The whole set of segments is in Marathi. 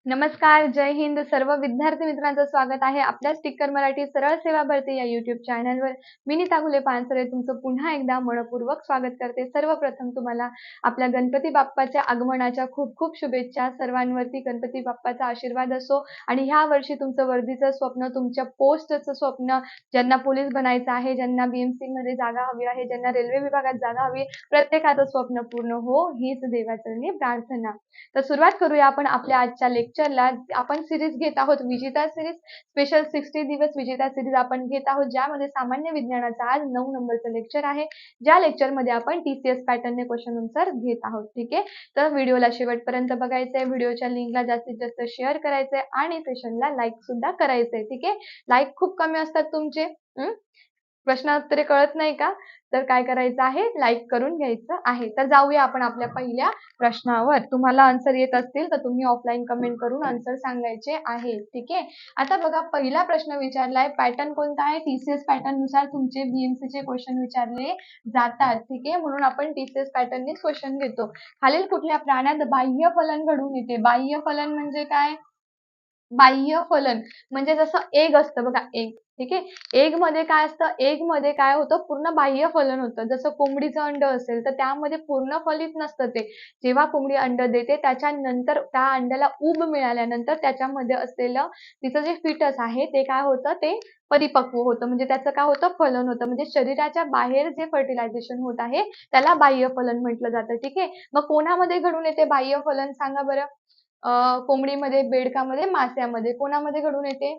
नमस्कार, जय हिंद. सर्व विद्यार्थी मित्रांचं स्वागत आहे आपल्या स्टिकर मराठी सरळ सेवा भरती या YouTube चॅनलवर. मी नीता घुले पानसरे तुमचं पुन्हा एकदा मनपूर्वक स्वागत करते. सर्वप्रथम तुम्हाला आपल्या गणपती बाप्पाच्या आगमनाच्या खूप खूप शुभेच्छा. सर्वांवरती गणपती बाप्पाचा आशीर्वाद असो आणि ह्या वर्षी तुमचं वर्दीचं स्वप्न, तुमच्या पोस्टचं स्वप्न, ज्यांना पोलीस बनायचं आहे, ज्यांना BMC मध्ये जागा हवी आहे, ज्यांना रेल्वे विभागात जागा हवी, प्रत्येकाचं स्वप्न पूर्ण हो हीच देवाचरणी प्रार्थना. तर सुरुवात करूया आपण आपल्या आजच्या लेक्चरला. आपण सिरीज घेत आहोत विजेता सिरीज, स्पेशल 60 दिवस विजेता सिरीज आपण घेत आहोत, ज्यामध्ये सामान्य विज्ञानाचा आज 9 नंबरचं लेक्चर आहे. ज्या लेक्चरमध्ये आपण TCS पॅटर्नने क्वेश्चन आन्सर घेत आहोत. ठीक आहे, तर व्हिडिओला शेवटपर्यंत बघायचंय, व्हिडिओच्या लिंकला जास्तीत जास्त शेअर करायचंय आणि सेशनला लाईक सुद्धा करायचंय. ठीक आहे, लाईक खूप कमी असतात तुमचे. प्रश्नोत्तरे कळत नाही का? तर काय करायचं आहे, लाईक करून घ्यायचं आहे. तर जाऊया आपण आपल्या पहिल्या प्रश्नावर. तुम्हाला आन्सर येत असतील तर तुम्ही ऑफलाईन कमेंट करून आन्सर सांगायचे आहे. ठीक आहे, आता बघा पहिला प्रश्न विचारलाय, पॅटर्न कोणता आहे? TCS पॅटर्न नुसार तुमचे BMC चे क्वेश्चन विचारले जातात. ठीक आहे, म्हणून आपण TCS पॅटर्ननेच क्वेश्चन घेतो. खालील कुठल्या प्राण्यात बाह्य फलन घडून येते? बाह्य फलन म्हणजे काय? बाह्य फलन म्हणजे जसं एग असतं बघा, एग. ठीक आहे, एग मध्ये काय असतं? एग मध्ये काय होतं? पूर्ण बाह्य फलन होतं. जसं कोंबडीचं अंड असेल तर त्यामध्ये पूर्ण फलित नसतं ते. जेव्हा कोंबडी अंड देते त्याच्यानंतर त्या अंड्याला ऊब मिळाल्यानंतर त्याच्यामध्ये असलेलं तिचं जे फिटस आहे ते काय होतं? ते परिपक्व होतं, म्हणजे त्याचं काय होतं? फलन होतं. म्हणजे शरीराच्या बाहेर जे फर्टिलायझेशन होत आहे त्याला बाह्य फलन म्हटलं जातं. ठीक आहे, मग कोणामध्ये घडून येते बाह्य फलन सांगा बरं? कोंबडीमध्ये, बेडकामध्ये, मास्यामध्ये. कोणामध्ये घडून येते?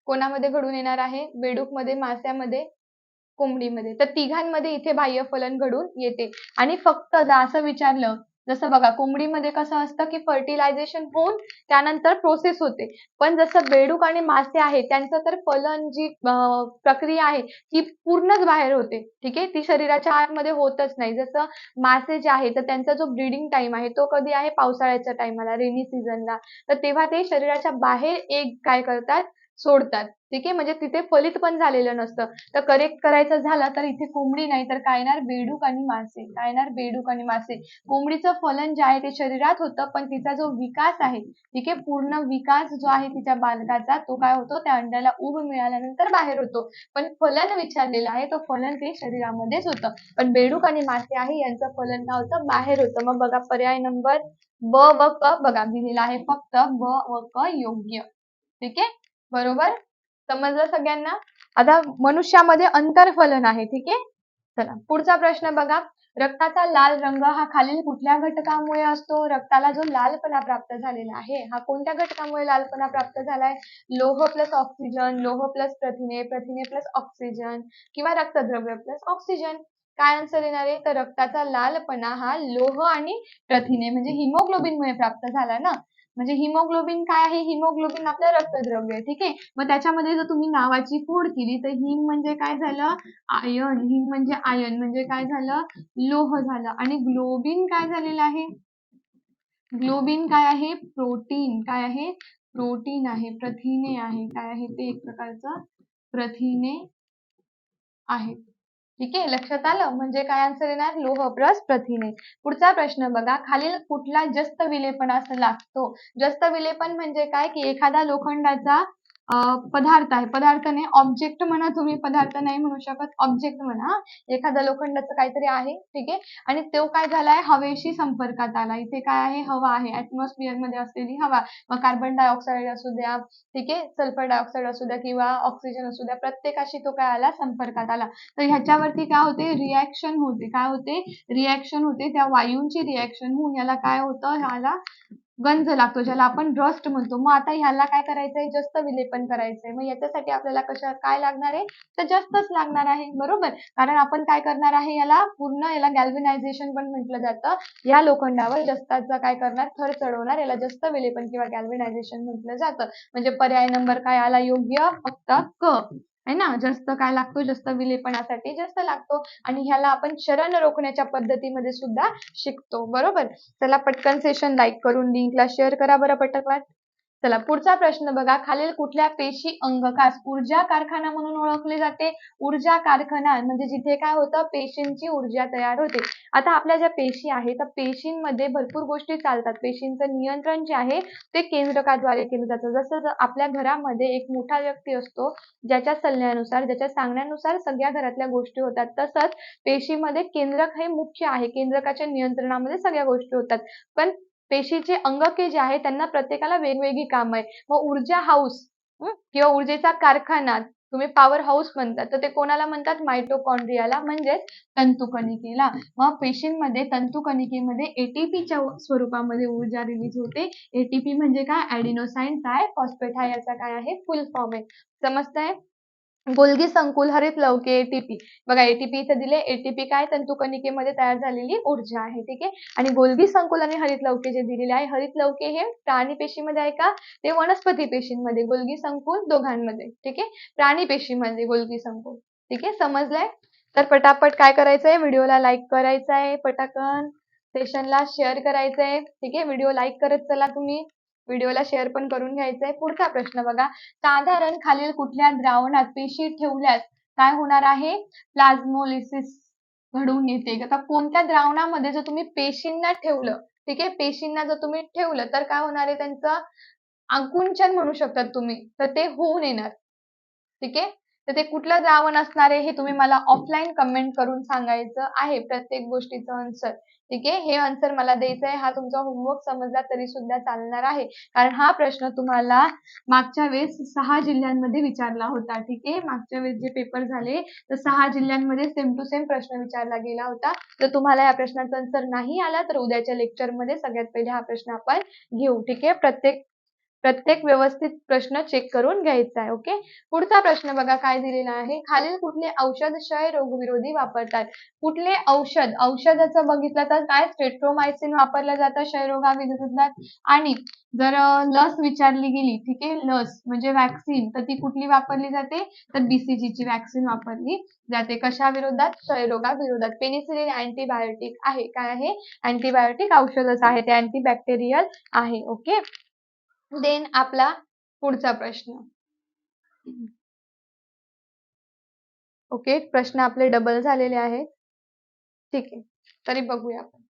कोणामध्ये घडून येणार आहे? बेडूकमध्ये, मास्यामध्ये, कोंबडीमध्ये. तर तिघांमध्ये इथे बाह्य फलन घडून येते. आणि फक्त असं विचारलं, जसं बघा कोंबडीमध्ये कसं असतं की फर्टिलायझेशन होऊन त्यानंतर प्रोसेस होते, पण जसं बेडूक आणि मासे आहे त्यांचं तर फलन जी प्रक्रिया आहे ही पूर्णच बाहेर होते. ठीक आहे, ती शरीराच्या आतमध्ये होतच नाही. जसं मासे जे आहे तर त्यांचा जो ब्रीडिंग टाइम आहे तो कधी आहे? पावसाळ्याच्या टाइमला, रेनी सीझनला. तर तेव्हा ते शरीराच्या बाहेर एक काय करतात? सोडतात. ठीक आहे, म्हणजे तिथे फलित पण झालेलं नसतं. तर करेक्ट करायचं झालं तर इथे कोंबडी नाही तर काय येणार? बेडूक आणि मासे. काय येणार? बेडूक आणि मासे. कोंबडीचं फलन जे आहे ते शरीरात होतं, पण तिचा जो विकास आहे, ठीक आहे, पूर्ण विकास जो आहे तिच्या बालकाचा तो काय होतो? त्या अंड्याला ऊब मिळाल्यानंतर बाहेर होतो. पण फलन विचारलेलं आहे तो फलन ते शरीरामध्येच होतं. पण बेडूक आणि मासे आहे यांचं फलन काय होतं? बाहेर होतं. मग बघा पर्याय नंबर ब व क बघा दिलेला आहे, फक्त ब व क योग्य. ठीक आहे, बरोबर समजलं सगळ्यांना? आता मनुष्यामध्ये अंतरफलन आहे. ठीक आहे, चला पुढचा प्रश्न बघा. रक्ताचा लाल रंग हा खालील कुठल्या घटकामुळे असतो? रक्ताला जो लालपणा प्राप्त झालेला आहे हा कोणत्या घटकामुळे लालपणा प्राप्त झालाय? लोह प्लस ऑक्सिजन, लोह प्लस प्रथिने, प्रथिने प्लस ऑक्सिजन किंवा रक्तद्रव्य प्लस ऑक्सिजन. काय आन्सर येणार आहे? तर रक्ताचा लालपणा हा लोह आणि प्रथिने म्हणजे हिमोग्लोबिनमुळे प्राप्त झाला ना. म्हणजे हिमोग्लोबिन काय आहे? हिमोग्लोबिन आपलं रक्तद्रव्य आहे. ठीक आहे, मग त्याच्यामध्ये जर तुम्ही नावाची फोड केली तर हिम म्हणजे काय झालं? आयन. हिम म्हणजे आयन म्हणजे काय झालं? लोह झालं. आणि ग्लोबिन काय झालेलं आहे? ग्लोबिन काय आहे? प्रोटीन. काय आहे? प्रोटीन आहे, प्रथिने आहे. काय आहे ते? एक प्रकारचं प्रथिने आहेत. ठीक आहे, लक्षात आलं? म्हणजे काय आन्सर येणार? लोह प्लस प्रथिने. पुढचा प्रश्न बघा, खालील कुठला जस्त विलेपनास लागतो? जस्त विलेपन म्हणजे काय? की एखादा लोखंडाचा पदार्थ आहे, पदार्थ नाही ऑब्जेक्ट म्हणा तुम्ही, पदार्थ नाही म्हणू शकत, ऑब्जेक्ट म्हणा. एखादा लोखंडाचं काहीतरी आहे, ठीक आहे, आणि तो काय झालाय? हवेशी संपर्कात आला. इथे काय आहे? हवा आहे, ऍटमॉस्फिअर मध्ये असलेली हवा. मग कार्बन डायऑक्साईड असू द्या, ठीक आहे, सल्फर डायऑक्साईड असू द्या किंवा ऑक्सिजन असू द्या, प्रत्येकाशी तो काय आला? संपर्कात आला. तर ह्याच्यावरती काय होते? रिॲक्शन होते. काय होते? रिॲक्शन होते. त्या वायूंची रिॲक्शन होऊन याला काय होतं? ह्याला गंज लागतो, ज्याला आपण रस्ट म्हणतो. मग आता ह्याला काय करायचंय? जस्त विलेपन करायचंय. मग याच्यासाठी आपल्याला काय लागणार आहे? तर जस्तच लागणार आहे, बरोबर. कारण आपण काय करणार आहे? याला पूर्ण याला गॅल्व्हनायझेशन पण म्हटलं जातं. या लोखंडावर जस्ताचा काय करणार? थर चढवणार, याला जस्त विलेपन किंवा गॅल्व्हनायझेशन म्हटलं जातं. म्हणजे पर्याय नंबर काय आला योग्य? फक्त क आहे ना. जस्त काय लागतो? जस्त विलेपनासाठी जस्त लागतो. आणि ह्याला आपण शरण रोखण्याच्या पद्धतीमध्ये सुद्धा शिकतो, बरोबर. चला पटकन सेशन लाईक करून लिंकला शेअर करा बरं पटकन. चला पुढचा प्रश्न बघा, खालील कुठल्या पेशी अंगकास ऊर्जा कारखाना म्हणून ओळखले जाते? ऊर्जा कारखाना म्हणजे जिथे काय होतं, पेशींची ऊर्जा तयार होते. आता आपल्या ज्या पेशी आहेत त्या पेशींमध्ये भरपूर गोष्टी चालतात. पेशींचं नियंत्रण जे आहे ते केंद्रकाद्वारे केलं जातं. जसं आपल्या घरामध्ये एक मोठा व्यक्ती असतो, ज्याच्या सल्ल्यानुसार, ज्याच्या सांगण्यानुसार सगळ्या घरातल्या गोष्टी होतात, तसंच पेशीमध्ये केंद्रक हे मुख्य आहे. केंद्रकाच्या नियंत्रणामध्ये सगळ्या गोष्टी होतात. पण पेशीचे अंगके जे आहेत त्यांना प्रत्येकाला वेगवेगळी कामं आहे. मग ऊर्जा हाऊस किंवा ऊर्जेचा कारखाना तुम्ही पॉवर हाऊस म्हणतात, तर ते कोणाला म्हणतात? मायटोकॉन्ड्रियाला म्हणजेच तंतुकणिकेला. मग पेशींमध्ये तंतुकणिकेमध्ये एटीपीच्या स्वरूपामध्ये ऊर्जा रिलीज होते. एटीपी म्हणजे काय? ॲडिनोसाइन ट्रायफॉस्फेट हा याचा काय आहे? फुल फॉर्म आहे. समजतंय? गोल्गी संकुल हरितलवके एटीपी बघा, एटीपी इथे दिले. एटीपी काय? तंतुकणिकेमध्ये तयार झालेली ऊर्जा आहे. ठीक आहे. आणि गोल्गी संकुल आणि हरितलवके जे दिलेले आहे, हरितलवके हे प्राणी पेशीमध्ये आहे का? ते वनस्पती पेशींमध्ये. गोल्गी संकुल दोघांमध्ये. ठीक आहे. प्राणी पेशीमध्ये गोल्गी संकुल. ठीक आहे. समजलंय? तर पटापट काय करायचंय? व्हिडिओला लाईक करायचा आहे पटाकन, सेशनला शेअर करायचंय. ठीक आहे. व्हिडिओ लाईक करत चला तुम्ही, व्हिडिओला शेअर पण करून घ्यायचंय. पुढचा प्रश्न बघा, साधारण खालील कुठल्या द्रावणात पेशी ठेवल्यास काय होणार आहे? प्लाझ्मोलिसिस घडून येते. आता कोणत्या द्रावणामध्ये जर तुम्ही पेशींना ठेवलं, ठीक आहे, पेशींना जर तुम्ही ठेवलं तर काय होणार आहे? त्यांचं आकुंचन म्हणू शकतात तुम्ही, तर ते होऊन येणार. ठीक आहे. तर ते कुठलं द्रावण असणार आहे हे तुम्ही मला ऑफलाईन कमेंट करून सांगायचं आहे, प्रत्येक गोष्टीचं आन्सर. ठीक आहे. हे आन्सर मला द्यायचं आहे. हा तुमचा होमवर्क समजला तरी सुद्धा चालणार आहे, कारण हा प्रश्न तुम्हाला मागच्या वेळेस 6 जिल्ह्यांमध्ये विचारला होता. ठीक आहे. मागच्या वेळेस जे पेपर झाले तर 6 जिल्ह्यांमध्ये सेम टू सेम प्रश्न विचारला गेला होता. जर तुम्हाला या प्रश्नाचा आन्सर नाही आला तर उद्याच्या लेक्चरमध्ये सगळ्यात पहिले हा प्रश्न आपण घेऊ. ठीक आहे. प्रत्येक व्यवस्थित प्रश्न चेक करून घ्यायचा आहे. ओके. पुढचा प्रश्न बघा काय दिलेला आहे, खालील कुठले औषध क्षय रोगविरोधी वापरतात? कुठले औषधाचं बघितलं तर काय? स्ट्रेप्टोमायसिन वापरलं जातं क्षयरोगाविरोधात. आणि जर लस विचारली गेली, ठीक आहे, लस म्हणजे वॅक्सिन, तर ती कुठली वापरली जाते? तर BCG वॅक्सिन वापरली जाते. कशा विरोधात? क्षयरोगाविरोधात. पेनिसिलिन अँटीबायोटिक आहे. काय आहे? अँटीबायोटिक औषधच आहे, ते अँटीबॅक्टेरियल आहे. ओके. देन आपला पुढचा प्रश्न. ओके. प्रश्न आपले डबल झालेले आहेत. ठीक आहे. तरी बघूया आपण.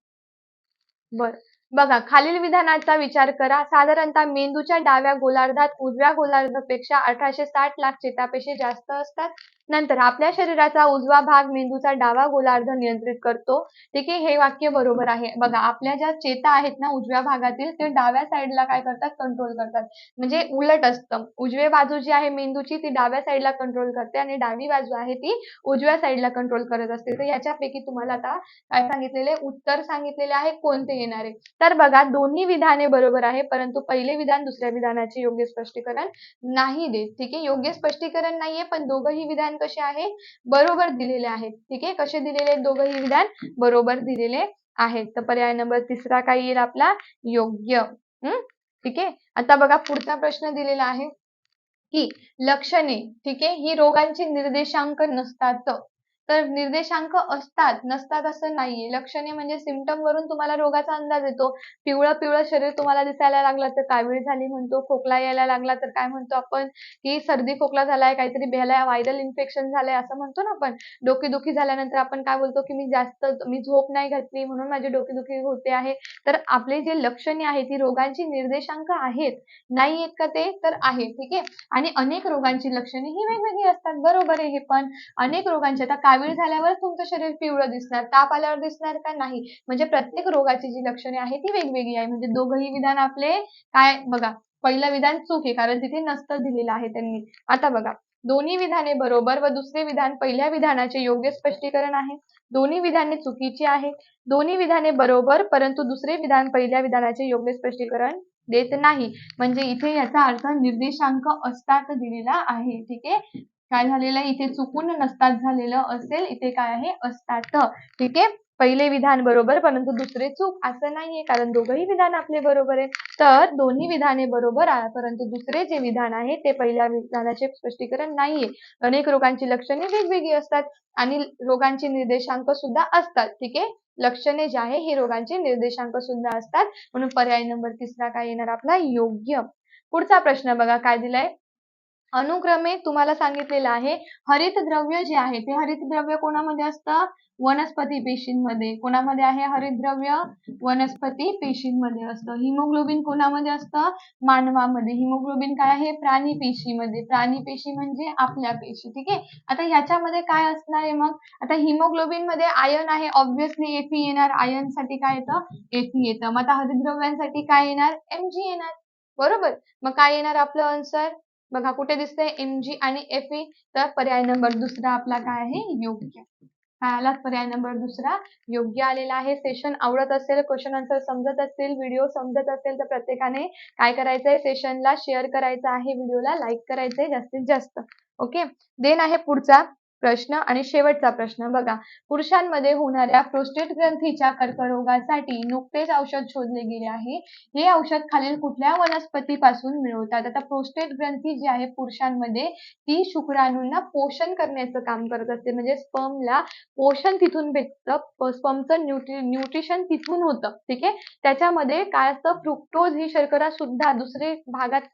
बरं. बघा, खालील विधानाचा विचार करा. साधारणतः मेंदूच्या डाव्या गोलार्धात उजव्या गोलार्धापेक्षा 1860 लाख चेतापेशी जास्त असतात. नंतर आपल्या शरीराचा उजवा भाग मेंदूचा डावा गोलार्ध नियंत्रित करतो. ठीक आहे. हे वाक्य बरोबर आहे. बघा, आपल्या ज्या चेता आहेत ना उजव्या भागातील, ते डाव्या साईडला काय करतात? कंट्रोल करतात. म्हणजे उलट असतं. उजवी बाजू जी आहे मेंदूची ती डाव्या साईडला कंट्रोल करते आणि डावी बाजू आहे ती उजव्या साईडला कंट्रोल करत असते. तर याच्यापैकी तुम्हाला आता काय सांगितलेले? उत्तर सांगितलेले आहे कोणते येणार आहे. तर बघा, दोन्ही विधाने बरोबर आहे, परंतु पहिले विधान दुसऱ्या विधानाचे योग्य स्पष्टीकरण नाही देत. ठीक आहे. योग्य स्पष्टीकरण नाहीये, पण दोघंही विधान कसे आहे? बरोबर दिलेले आहेत. ठीक आहे. कसे दिलेले आहेत? दोघंही विधान बरोबर दिलेले आहेत. तर पर्याय नंबर 3 काय येईल आपला? योग्य. ठीक आहे. आता बघा पुढचा प्रश्न दिलेला आहे की लक्षणे, ठीक आहे, ही रोगांची निर्देशांक नसतात. तर निर्देशांक असतात, नसतात असं नाहीये. लक्षणे म्हणजे सिम्पटम वरून तुम्हाला रोगाचा अंदाज येतो. पिवळं पिवळं शरीर तुम्हाला दिसायला लागलं तर कावीळ झाली म्हणतो. खोकला यायला लागला तर काय म्हणतो आपण? की सर्दी खोकला झालाय, काहीतरी भ्यायला, व्हायरल इन्फेक्शन झालंय असं म्हणतो ना आपण. डोकेदुखी झाल्यानंतर आपण काय बोलतो? की मी झोप नाही घेतली म्हणून माझी डोकेदुखी होते आहे. तर आपले जे लक्षणे आहेत ती रोगांची निर्देशांक आहेत. नाही आहेत का ते? तर आहे. ठीक आहे. आणि अनेक रोगांची लक्षणे ही वेगवेगळी असतात. बरोबर आहे हे पण. अनेक रोगांची, आता कावीळ झाल्यावर तुमचं शरीर पिवळं दिसणार, ताप आल्यावर दिसणार का? नाही. म्हणजे प्रत्येक रोगाची जी लक्षणे आहेत ती वेगवेगळी आहे. म्हणजे दोघंही विधान आपले काय? बघा, पहिलं विधान चूक आहे, कारण तिथे नसतं दिलेलं आहे त्यांनी. आता बघा, दोन्ही विधाने बरोबर व दुसरे विधान पहिल्या विधानाचे योग्य स्पष्टीकरण आहे. दोन्ही विधाने चुकीची आहेत. दोन्ही विधाने बरोबर, परंतु दुसरे विधान पहिल्या विधानाचे योग्य स्पष्टीकरण देत नाही. म्हणजे इथे याचा अर्थ निर्देशांक असतात दिलेला आहे. ठीक आहे. काय झालेलं आहे इथे? चुकून नसतात झालेलं असेल, इथे काय आहे? असतात. ठीक आहे. पहिले विधान बरोबर परंतु दुसरे चूक असं नाहीये, कारण दोघंही विधान आपले बरोबर आहे. तर दोन्ही विधाने बरोबर आहे, परंतु दुसरे जे विधान आहे ते पहिल्या विधानाचे स्पष्टीकरण नाहीये. अनेक रोगांची लक्षणे वेगवेगळी असतात आणि रोगांचे निर्देशांक सुद्धा असतात. ठीक आहे. लक्षणे जे आहे हे रोगांचे निर्देशांक सुद्धा असतात. म्हणून पर्याय नंबर 3 काय येणार आपला? योग्य. पुढचा प्रश्न बघा काय दिलाय. अनुक्रमे तुम्हाला सांगितलेलं आहे हरितद्रव्य जे आहे ते हरितद्रव्य कोणामध्ये असतं? वनस्पती पेशींमध्ये. कोणामध्ये आहे हरितद्रव्य? वनस्पती पेशींमध्ये असतं. हिमोग्लोबिन कोणामध्ये असतं? मानवामध्ये. हिमोग्लोबिन काय आहे? प्राणी पेशीमध्ये. प्राणी पेशी म्हणजे आपल्या पेशी. ठीक आहे. आता ह्याच्यामध्ये काय असणार आहे मग? आता हिमोग्लोबिन मध्ये आयन आहे, ऑब्व्हियसली Fe येणार. आयन साठी काय येतं? Fe येतं. मग आता हरितद्रव्यांसाठी काय येणार? Mg येणार. बरोबर. मग काय येणार आपलं आन्सर? बघा कुठे दिसतंय Mg आणि Fe. तर पर्याय नंबर दुसरा आपला काय आहे? योग्य. काय आला? पर्याय नंबर दुसरा योग्य आलेला आहे. सेशन आवडत असेल, क्वेश्चन आन्सर समजत असतील, व्हिडिओ समजत असेल तर प्रत्येकाने काय करायचंय? सेशनला शेअर करायचं आहे, व्हिडिओला लाईक करायचंय जास्तीत जास्त. ओके. देन आहे पुढचा प्रश्न आणि शेवटचा प्रश्न बघा. पुरुषांमध्ये होणाऱ्या प्रोस्टेट ग्रंथीच्या कर्करोगासाठी नुकतेच औषध शोधले गेले आहे. हे औषध खालील कुठल्या वनस्पतीपासून मिळवतात? आता प्रोस्टेट ग्रंथी जी आहे पुरुषांमध्ये ती शुक्राणूंना पोषण करण्याचं काम करत असते. म्हणजे स्पर्मला पोषण तिथून भेटतं. स्पर्मचं न्यूट्रिशन तिथून होतं. ठीक आहे. त्याच्यामध्ये काय असतं? फ्रुक्टोज ही शर्करा सुद्धा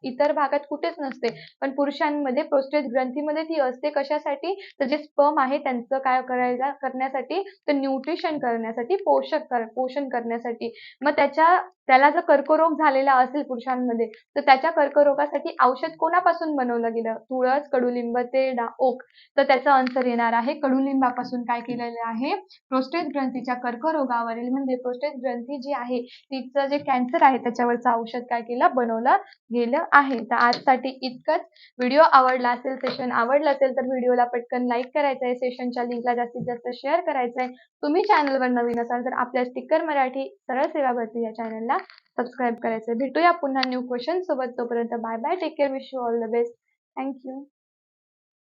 इतर भागात कुठेच नसते. पण पुरुषांमध्ये प्रोस्टेट ग्रंथीमध्ये ती असते. कशासाठी? तर जे स्पर्म आहे त्यांचं काय करण्यासाठी, तर न्यूट्रिशन करण्यासाठी, पोषण करण्यासाठी. मग त्याला जर कर्करोग झालेला असेल पुरुषांमध्ये तर त्याच्या कर्करोगासाठी औषध कोणापासून बनवलं गेलं? तुळस, कडुलिंब, तेल, ओक. तर त्याचा आन्सर येणार आहे कडुलिंबापासून. काय केलेलं आहे? प्रोस्टेट ग्रंथीच्या कर्करोगावरील म्हणजे प्रोस्टेट ग्रंथी जी आहे तिचं जे कॅन्सर आहे त्याच्यावरचं औषध काय केलं? बनवलं गेलं आहे. तर आजसाठी इतकंच. व्हिडिओ आवडला असेल, सेशन आवडलं असेल तर व्हिडिओला पटकन लाईक करायचं आहे, सेशनच्या लिंकला जास्तीत जास्त शेअर करायचं आहे. तुम्ही चॅनलवर नवीन असाल तर आपल्या स्टिकर मराठी सरळ सेवा भरती या चॅनलला सबस्क्राईब करायचं. भेटूया पुन्हा न्यू क्वेश्चन सोबत. तोपर्यंत bye bye. Take care. Wish you all the best. Thank you.